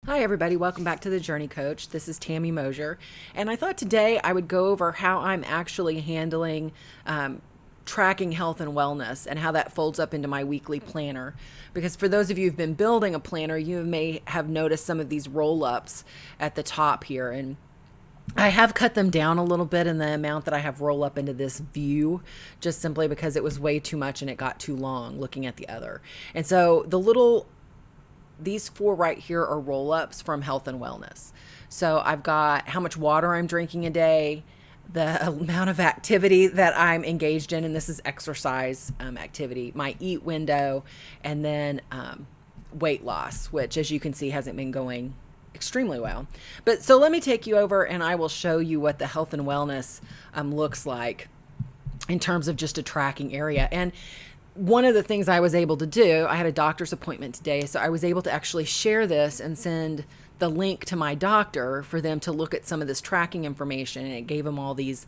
Hi, everybody. Welcome back to The Journey Coach. This is Tammy Mosier. And I thought today I would go over how I'm actually handling tracking health and wellness and how that folds up into my weekly planner. Because for those of you who've been building a planner, you may have noticed some of these roll-ups at the top here. And I have cut them down a little bit in the amount that I have roll up into this view, just simply because it was way too much and it got too long looking at the other. And so these four right here are roll-ups from health and wellness. So I've got how much water I'm drinking a day, the amount of activity that I'm engaged in, and this is exercise activity, my eat window, and then weight loss, which as you can see hasn't been going extremely well. But so let me take you over and I will show you what the health and wellness looks like in terms of just a tracking area. And one of the things I was able to do, I had a doctor's appointment today, so I was able to actually share this and send the link to my doctor for them to look at some of this tracking information. And it gave them all these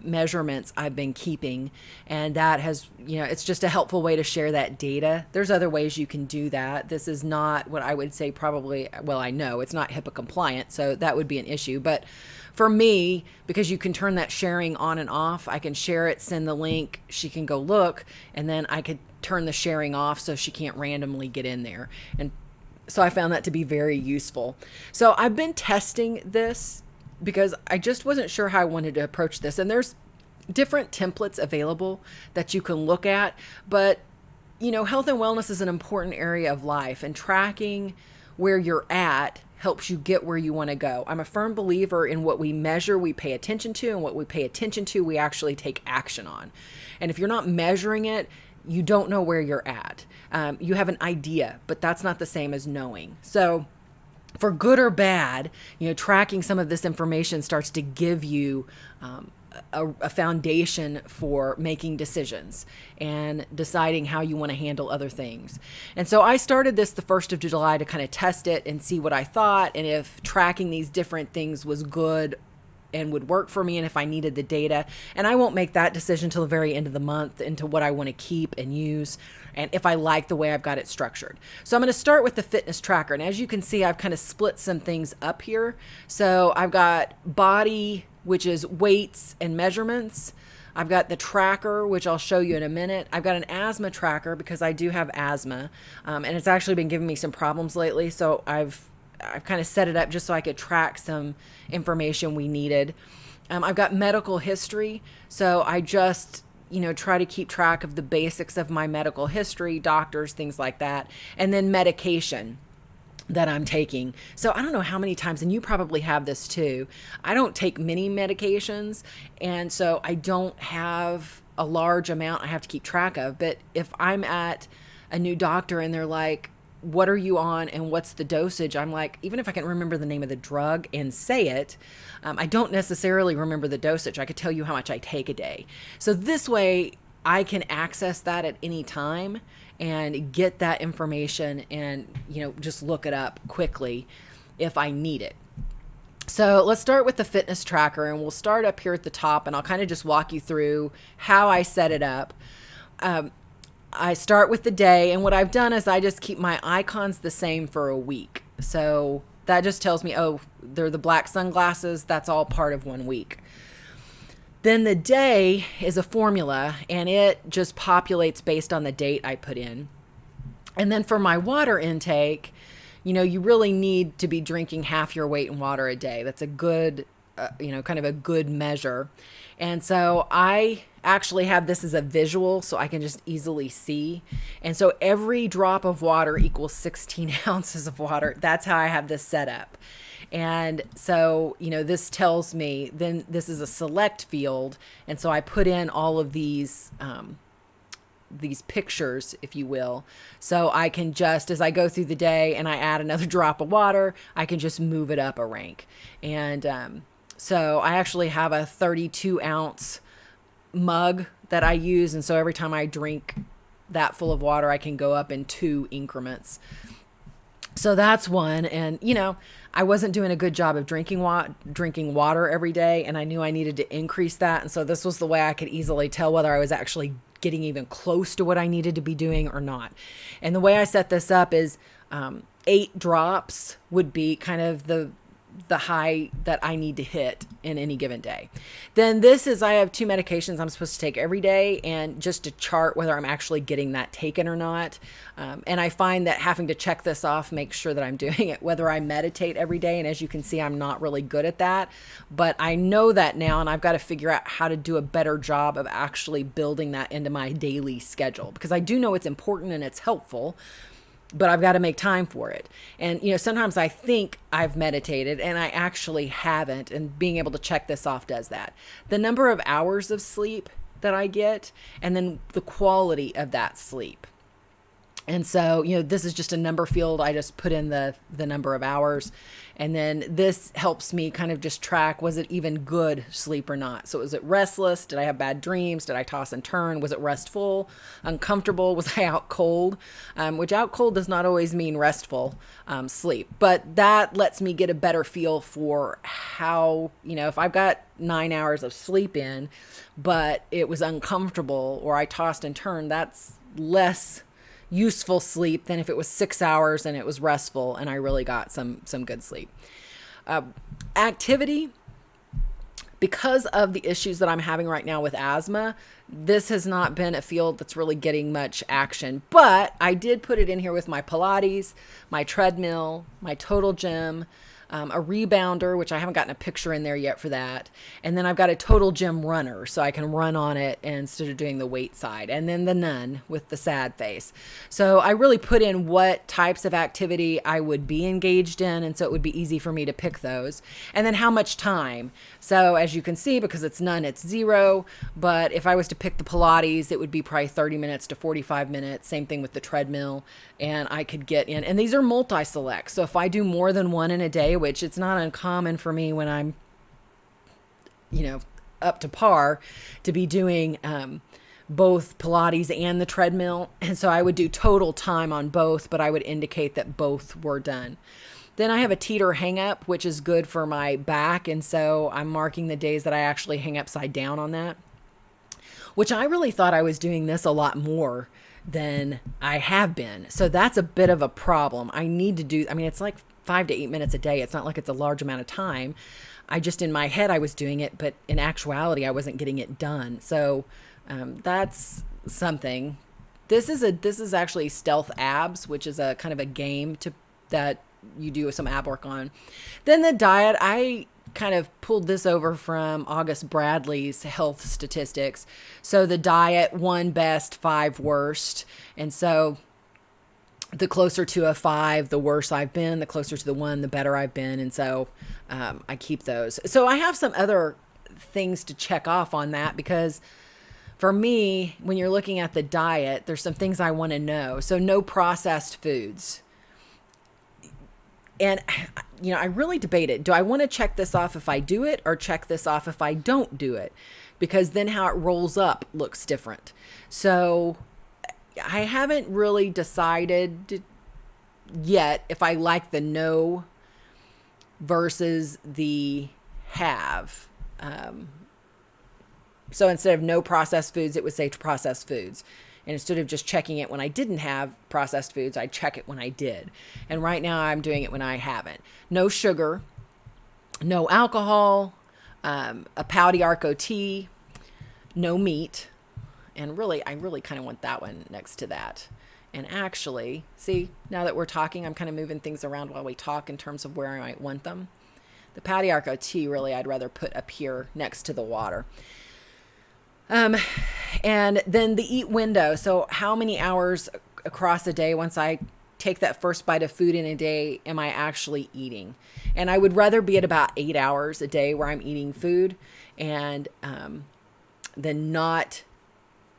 measurements I've been keeping. And that has, it's just a helpful way to share that data. There's other ways you can do that. This is not what I would say probably, well, I know it's not HIPAA compliant, so that would be an issue. But for me, because you can turn that sharing on and off, I can share it, send the link, she can go look, and then I could turn the sharing off so she can't randomly get in there. And so I found that to be very useful. So I've been testing this because I just wasn't sure how I wanted to approach this. And there's different templates available that you can look at. But, health and wellness is an important area of life, and tracking where you're at helps you get where you want to go. I'm a firm believer in what we measure, we pay attention to, and what we pay attention to, we actually take action on. And if you're not measuring it, you don't know where you're at. You have an idea, but that's not the same as knowing. So for good or bad, tracking some of this information starts to give you a foundation for making decisions and deciding how you want to handle other things. And so I started this the 1st of July to kind of test it and see what I thought, and if tracking these different things was good and would work for me, and if I needed the data. And I won't make that decision till the very end of the month into what I want to keep and use, and if I like the way I've got it structured. So I'm going to start with the fitness tracker. And as you can see, I've kind of split some things up here. So I've got body, which is weights and measurements. I've got the tracker, which I'll show you in a minute. I've got an asthma tracker because I do have asthma, and it's actually been giving me some problems lately. So I've kind of set it up just so I could track some information we needed. I've got medical history. So I just, try to keep track of the basics of my medical history, doctors, things like that. And then medication that I'm taking. So I don't know how many times, and you probably have this too, I don't take many medications. And so I don't have a large amount I have to keep track of. But if I'm at a new doctor and they're like, what are you on and what's the dosage? I'm like, even if I can remember the name of the drug and say it, I don't necessarily remember the dosage. I could tell you how much I take a day. So this way I can access that at any time and get that information and, just look it up quickly if I need it. So let's start with the fitness tracker, and we'll start up here at the top, and I'll kind of just walk you through how I set it up. I start with the day, and what I've done is I just keep my icons the same for a week. So that just tells me, oh, they're the black sunglasses. That's all part of 1 week. Then the day is a formula, and it just populates based on the date I put in. And then for my water intake, you really need to be drinking half your weight in water a day. That's a good, kind of a good measure. And so I actually have this as a visual so I can just easily see. And so every drop of water equals 16 ounces of water. That's how I have this set up. And so, this tells me then this is a select field. And so I put in all of these pictures, if you will. So I can just, as I go through the day and I add another drop of water, I can just move it up a rank. And so I actually have a 32 ounce mug that I use. And so every time I drink that full of water, I can go up in 2 increments. So that's one. And, I wasn't doing a good job of drinking water every day, and I knew I needed to increase that. And so this was the way I could easily tell whether I was actually getting even close to what I needed to be doing or not. And the way I set this up is 8 drops would be kind of the high that I need to hit in any given day. Then this is, I have 2 medications I'm supposed to take every day, and just to chart whether I'm actually getting that taken or not. And I find that having to check this off makes sure that I'm doing it, whether I meditate every day. And as you can see, I'm not really good at that, but I know that now, and I've got to figure out how to do a better job of actually building that into my daily schedule, because I do know it's important and it's helpful, but I've got to make time for it. And, sometimes I think I've meditated and I actually haven't. And being able to check this off does that. The number of hours of sleep that I get, and then the quality of that sleep. And so, this is just a number field. I just put in the number of hours. And then this helps me kind of just track, was it even good sleep or not? So was it restless? Did I have bad dreams? Did I toss and turn? Was it restful? Uncomfortable? Was I out cold? Which out cold does not always mean restful sleep. But that lets me get a better feel for how, if I've got 9 hours of sleep in, but it was uncomfortable or I tossed and turned, that's less useful sleep than if it was 6 hours and it was restful and I really got some good sleep. Activity, because of the issues that I'm having right now with asthma, this has not been a field that's really getting much action, but I did put it in here with my Pilates, my treadmill, my total gym, a rebounder, which I haven't gotten a picture in there yet for that. And then I've got a total gym runner, so I can run on it instead of doing the weight side. And then the nun with the sad face. So I really put in what types of activity I would be engaged in, and so it would be easy for me to pick those. And then how much time. So as you can see, because it's none, it's 0. But if I was to pick the Pilates, it would be probably 30 minutes to 45 minutes. Same thing with the treadmill. And I could get in, and these are multi-select. So if I do more than one in a day, which it's not uncommon for me when I'm, up to par, to be doing both Pilates and the treadmill. And so I would do total time on both, but I would indicate that both were done. Then I have a teeter hang up, which is good for my back. And so I'm marking the days that I actually hang upside down on that, which I really thought I was doing this a lot more than I have been. So that's a bit of a problem. I need to do, it's like 5 to 8 minutes a day. It's not like it's a large amount of time. I just, in my head, I was doing it, but in actuality, I wasn't getting it done. So that's something. This is actually stealth abs, which is a kind of a game that you do some ab work on. Then the diet, I kind of pulled this over from August Bradley's health statistics. So the diet, 1 best, 5 worst. And so the closer to a 5, the worse I've been. The closer to the 1, the better I've been. And so I keep those. So I have some other things to check off on that, because for me, when you're looking at the diet, there's some things I want to know. So no processed foods. And, I really debated, do I want to check this off if I do it, or check this off if I don't do it? Because then how it rolls up looks different. So I haven't really decided yet if I like the no versus the have. So instead of no processed foods, it would say processed foods. And instead of just checking it when I didn't have processed foods, I check it when I did. And right now I'm doing it when I haven't. No sugar, no alcohol, a Pouty Arco tea, no meat. And really, I really kind of want that one next to that. And actually, see, now that we're talking, I'm kind of moving things around while we talk in terms of where I might want them. The Pouty Arco tea, really, I'd rather put up here next to the water. And then the eat window. So how many hours across a day, once I take that first bite of food in a day, am I actually eating? And I would rather be at about 8 hours a day where I'm eating food, and than not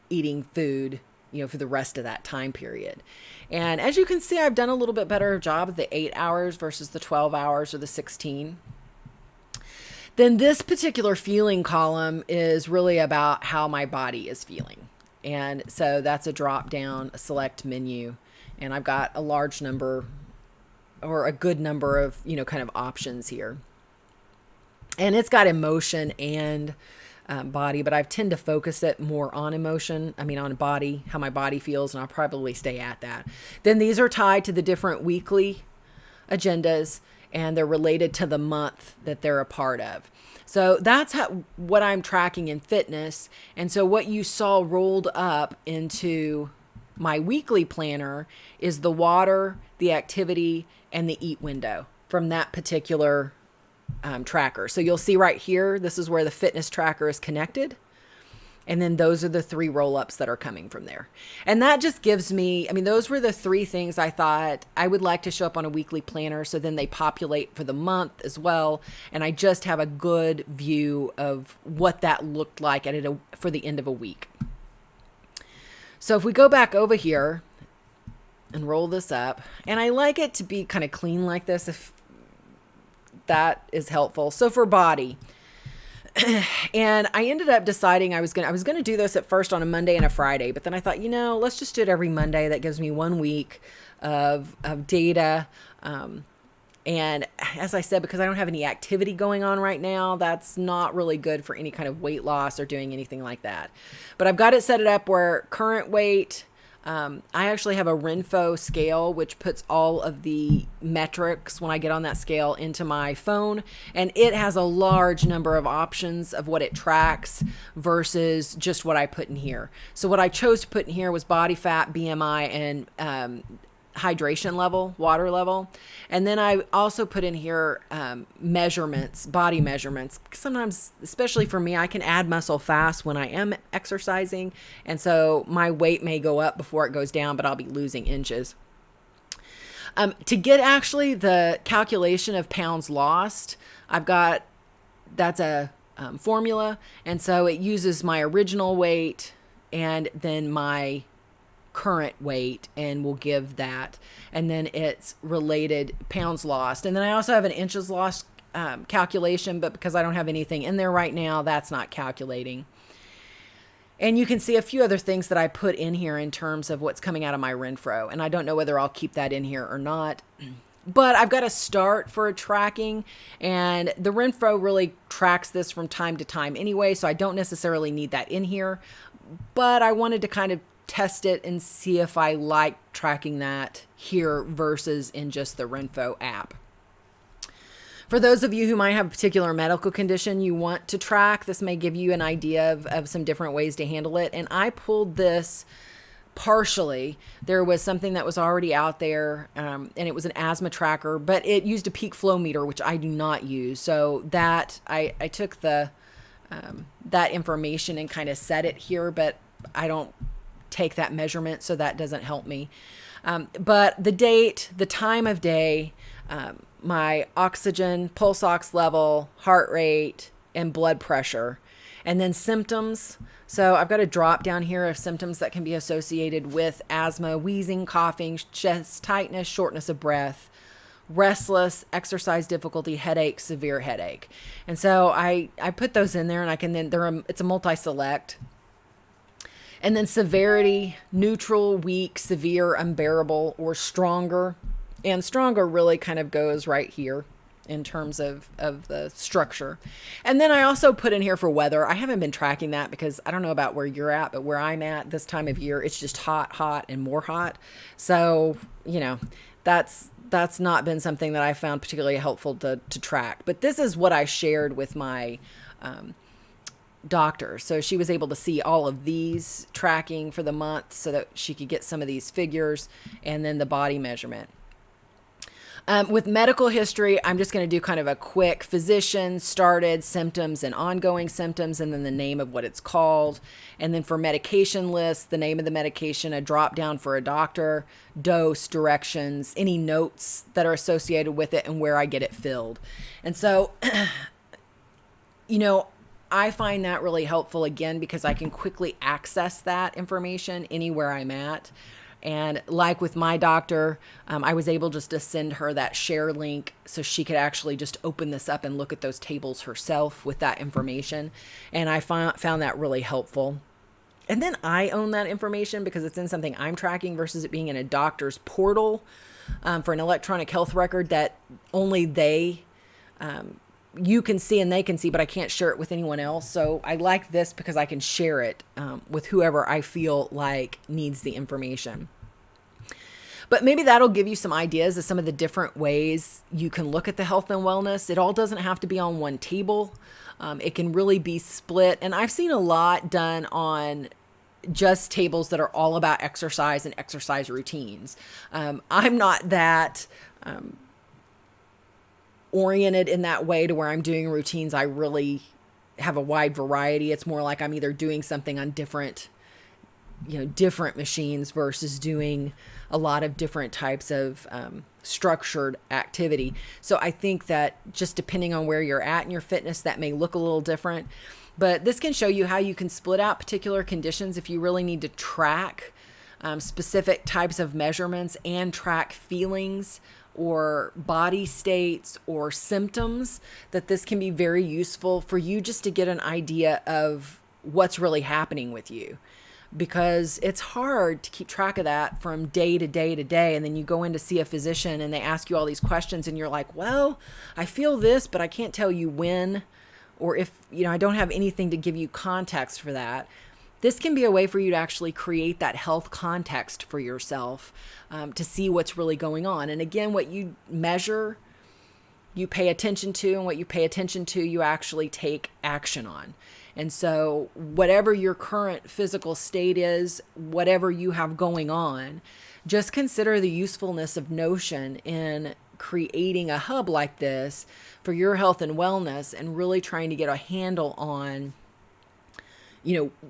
eating food, for the rest of that time period. And as you can see, I've done a little bit better job of the 8 hours versus the 12 hours or the 16. Then this particular feeling column is really about how my body is feeling. And so that's a drop down, a select menu. And I've got a large number, or a good number of, kind of options here. And it's got emotion and body, but I tend to focus it more on emotion. I mean, on body, how my body feels, and I'll probably stay at that. Then these are tied to the different weekly agendas, and they're related to the month that they're a part of. So that's what I'm tracking in fitness. And so what you saw rolled up into my weekly planner is the water, the activity, and the eat window from that particular tracker. So you'll see right here, this is where the fitness tracker is connected. And then those are the 3 roll-ups that are coming from there. And that just gives me, I mean, those were the 3 things I thought I would like to show up on a weekly planner. So then they populate for the month as well. And I just have a good view of what that looked like for the end of a week. So if we go back over here and roll this up, and I like it to be kind of clean like this, if that is helpful. So for body, and I ended up deciding I was gonna do this at first on a Monday and a Friday, but then I thought, let's just do it every Monday. That gives me 1 week of data. And as I said, because I don't have any activity going on right now, that's not really good for any kind of weight loss or doing anything like that. But I've got it set up where current weight, I actually have a Renfo scale, which puts all of the metrics when I get on that scale into my phone. And it has a large number of options of what it tracks versus just what I put in here. So what I chose to put in here was body fat, BMI, and hydration level, water level. And then I also put in here measurements, body measurements. Sometimes, especially for me, I can add muscle fast when I am exercising. And so my weight may go up before it goes down, but I'll be losing inches. To get actually the calculation of pounds lost, that's a formula. And so it uses my original weight and then my current weight, and we'll give that, and then it's related pounds lost. And then I also have an inches lost calculation, but because I don't have anything in there right now, that's not calculating. And you can see a few other things that I put in here in terms of what's coming out of my Renfro, and I don't know whether I'll keep that in here or not, but I've got a start for a tracking, and the Renfro really tracks this from time to time anyway, so I don't necessarily need that in here, but I wanted to kind of test it and see if I like tracking that here versus in just the Renfo app. For those of you who might have a particular medical condition you want to track, this may give you an idea of some different ways to handle it. And I pulled this partially. There was something that was already out there, and it was an asthma tracker, but it used a peak flow meter, which I do not use. So that I took that information and kind of set it here, but I don't take that measurement, so that doesn't help me. But the date, the time of day, my oxygen, pulse ox level, heart rate, and blood pressure, and then symptoms. So I've got a drop down here of symptoms that can be associated with asthma: wheezing, coughing, chest tightness, shortness of breath, restless, exercise difficulty, headache, severe headache. And so I put those in there, and I can then it's a multi-select. And then severity: neutral, weak, severe, unbearable, or stronger. And stronger really kind of goes right here in terms of the structure. And then I also put in here for weather. I haven't been tracking that because I don't know about where you're at, but where I'm at this time of year, it's just hot, and more hot. So, that's not been something that I found particularly helpful to track. But this is what I shared with my doctor. So she was able to see all of these tracking for the month so that she could get some of these figures, and then the body measurement. With medical history, I'm just going to do kind of a quick physician, started, symptoms, and ongoing symptoms, and then the name of what it's called. And then for medication lists, the name of the medication, a drop down for a doctor, dose, directions, any notes that are associated with it, and where I get it filled. And so, I find that really helpful, again, because I can quickly access that information anywhere I'm at. And like with my doctor, I was able just to send her that share link so she could actually just open this up and look at those tables herself with that information. And I found that really helpful. And then I own that information because it's in something I'm tracking versus it being in a doctor's portal for an electronic health record that only they you can see and they can see, but I can't share it with anyone else. So I like this because I can share it with whoever I feel like needs the information. But maybe that'll give you some ideas of some of the different ways you can look at the health and wellness. It all doesn't have to be on one table. It can really be split. And I've seen a lot done on just tables that are all about exercise and exercise routines. I'm not that oriented in that way to where I'm doing routines. I really have a wide variety. It's more like I'm either doing something on different machines versus doing a lot of different types of structured activity. So I think that just depending on where you're at in your fitness, that may look a little different. But this can show you how you can split out particular conditions if you really need to track specific types of measurements and track feelings or body states or symptoms, that this can be very useful for you just to get an idea of what's really happening with you. Because it's hard to keep track of that from day to day to day. And then you go in to see a physician and they ask you all these questions and you're like, well, I feel this, but I can't tell you when, or if, I don't have anything to give you context for that. This can be a way for you to actually create that health context for yourself, to see what's really going on. And again, what you measure, you pay attention to, and what you pay attention to, you actually take action on. And so whatever your current physical state is, whatever you have going on, just consider the usefulness of Notion in creating a hub like this for your health and wellness and really trying to get a handle on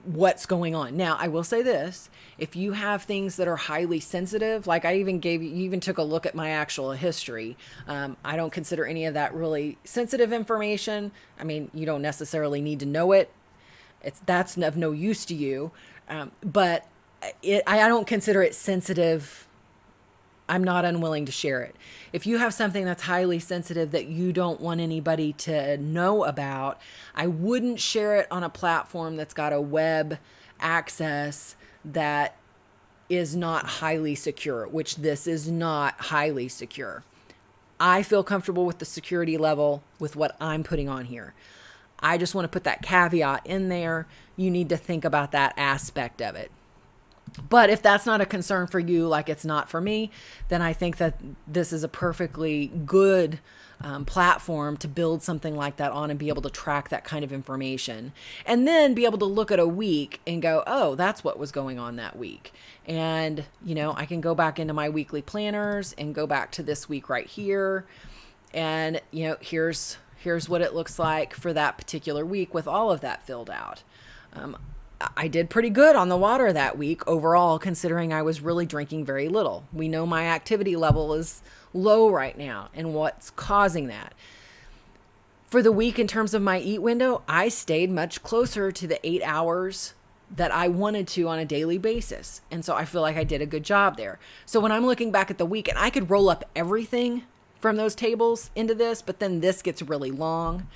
what's going on. Now, I will say this, if you have things that are highly sensitive, like you even took a look at my actual history. I don't consider any of that really sensitive information. I mean, you don't necessarily need to know it. That's of no use to you. But I don't consider it sensitive. I'm not unwilling to share it. If you have something that's highly sensitive that you don't want anybody to know about, I wouldn't share it on a platform that's got a web access that is not highly secure, which this is not highly secure. I feel comfortable with the security level with what I'm putting on here. I just want to put that caveat in there. You need to think about that aspect of it. But if that's not a concern for you, like it's not for me, then I think that this is a perfectly good platform to build something like that on and be able to track that kind of information. And then be able to look at a week and go, oh, that's what was going on that week. And, I can go back into my weekly planners and go back to this week right here. And, here's what it looks like for that particular week with all of that filled out. I did pretty good on the water that week overall, considering I was really drinking very little. We know my activity level is low right now and what's causing that. For the week, in terms of my eat window, I stayed much closer to the 8 hours that I wanted to on a daily basis. And so I feel like I did a good job there. So when I'm looking back at the week, and I could roll up everything from those tables into this, but then this gets really long.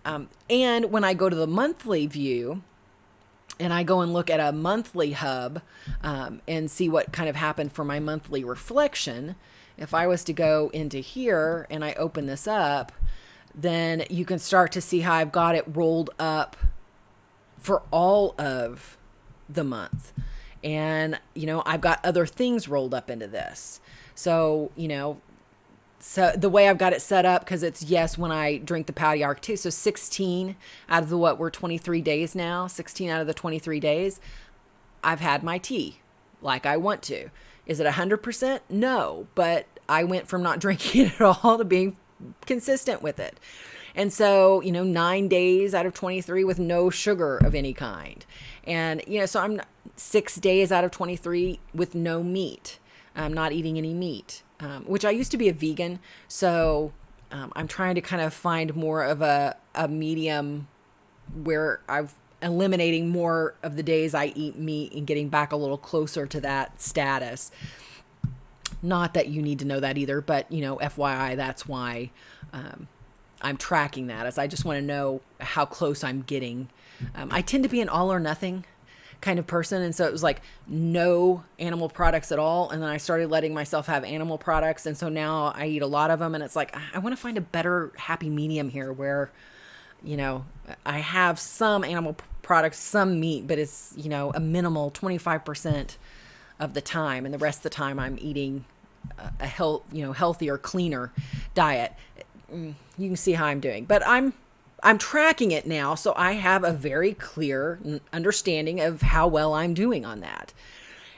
And when I go to the monthly view, and I go and look at a monthly hub and see what kind of happened for my monthly reflection, if I was to go into here and I open this up, then you can start to see how I've got it rolled up for all of the month. And, I've got other things rolled up into this. So, so the way I've got it set up, because it's, yes, when I drink the Pouty Arc too. So 16 out of the, we're 23 days now, 16 out of the 23 days, I've had my tea like I want to. Is it 100%? No, but I went from not drinking it at all to being consistent with it. And so, 9 days out of 23 with no sugar of any kind. And, so I'm 6 days out of 23 with no meat. I'm not eating any meat. Which I used to be a vegan, so I'm trying to kind of find more of a medium where I'm eliminating more of the days I eat meat and getting back a little closer to that status. Not that you need to know that either, but, FYI, that's why I'm tracking that, as I just want to know how close I'm getting. I tend to be an all or nothing kind of person. And so it was like no animal products at all. And then I started letting myself have animal products. And so now I eat a lot of them. And it's like, I want to find a better happy medium here where, I have some animal products, some meat, but it's, a minimal 25% of the time. And the rest of the time I'm eating a healthier, cleaner diet. You can see how I'm doing, but I'm tracking it now. So I have a very clear understanding of how well I'm doing on that.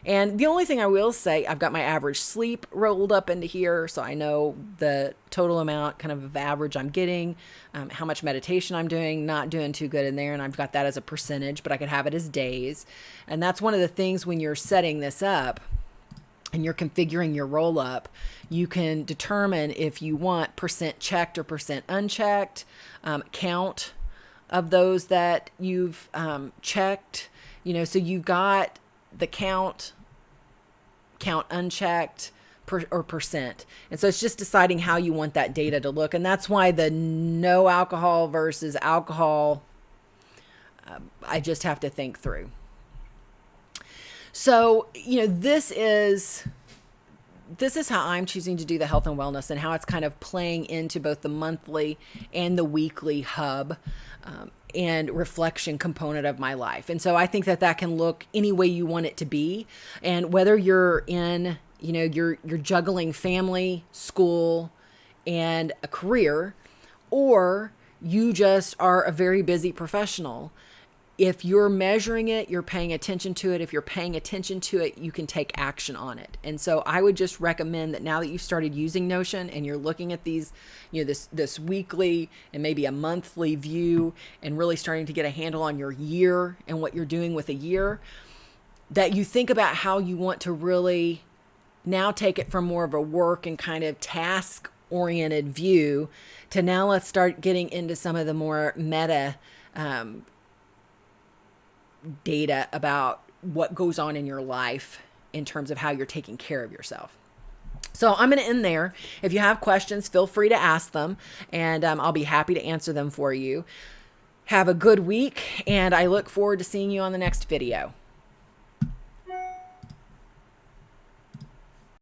And the only thing I will say, I've got my average sleep rolled up into here. So I know the total amount kind of average I'm getting, how much meditation I'm doing, not doing too good in there. And I've got that as a percentage, but I could have it as days. And that's one of the things when you're setting this up and you're configuring your roll up, you can determine if you want percent checked or percent unchecked, count of those that you've checked, so you got the count unchecked or percent. And so it's just deciding how you want that data to look. And that's why the no alcohol versus alcohol, I just have to think through. So, this is how I'm choosing to do the health and wellness and how it's kind of playing into both the monthly and the weekly hub and reflection component of my life. And so I think that can look any way you want it to be. And whether you're in, you're juggling family, school, and a career, or you just are a very busy professional, if you're measuring it, you're paying attention to it. If you're paying attention to it, you can take action on it. And so I would just recommend that now that you've started using Notion and you're looking at these, this weekly and maybe a monthly view and really starting to get a handle on your year and what you're doing with a year, that you think about how you want to really now take it from more of a work and kind of task oriented view to now let's start getting into some of the more meta data about what goes on in your life in terms of how you're taking care of yourself. So I'm going to end there. If you have questions, feel free to ask them, and I'll be happy to answer them for you. Have a good week, and I look forward to seeing you on the next video.